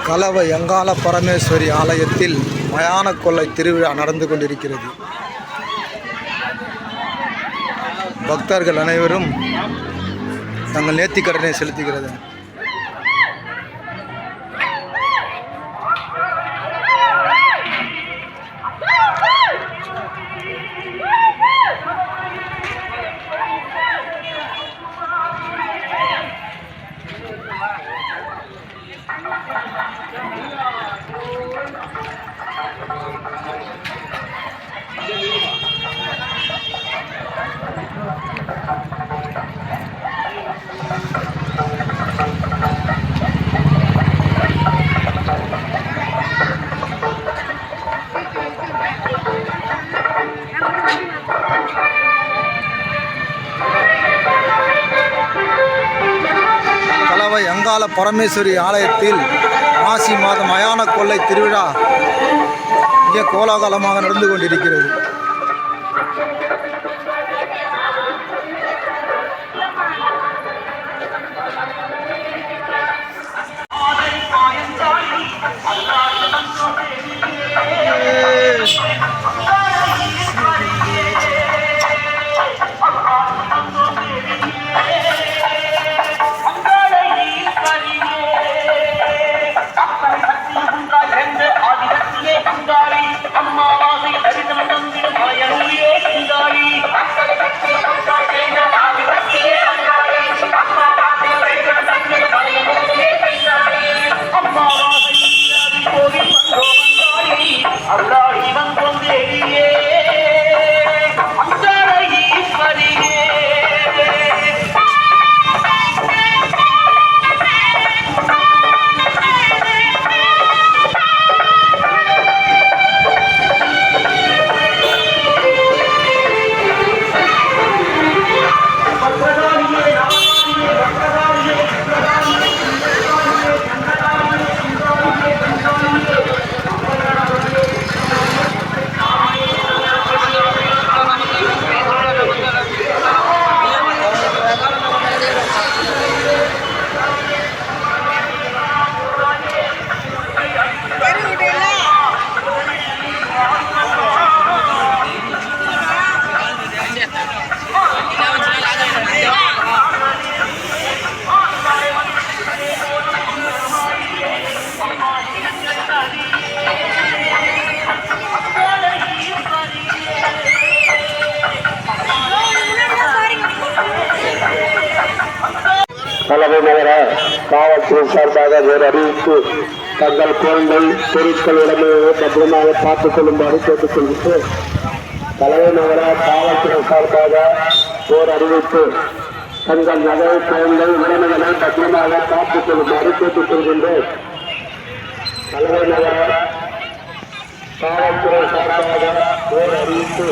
கலவை அங்காள பரமேஸ்வரி ஆலயத்தில் மயான கொள்ளை திருவிழா நடந்து கொண்டிருக்கிறது. பக்தர்கள் அனைவரும் தங்கள் நேர்த்திக்கடனை செலுத்துகிறது. கலவை அங்காள பரமேஸ்வரி ஆலயத்தில் மாசி மாதம் மயான கொள்ளை திருவிழா மிக கோலாகலமாக நடந்து கொண்டிருக்கிறது. கலவை நகர காவல்துறை சார்பாக ஒரு அறிவிப்பு, தங்கள் குழந்தை பொருட்கள் உடமையை பத்திரமாக பார்த்துக் கொள்ளுமாறு கேட்டுக் கொள்விட்டு, கலவை நகர காவல்துறை சார்பாக ஒரு அறிவிப்பு, தங்கள் நகை குழந்தை உடமைகளை பத்திரமாக பார்த்துக் கொள்ளுமாறு கேட்டுக் கொள்கின்றேன். கலவை நகர காவல்துறை சார்பாக ஒரு அறிவிப்பு.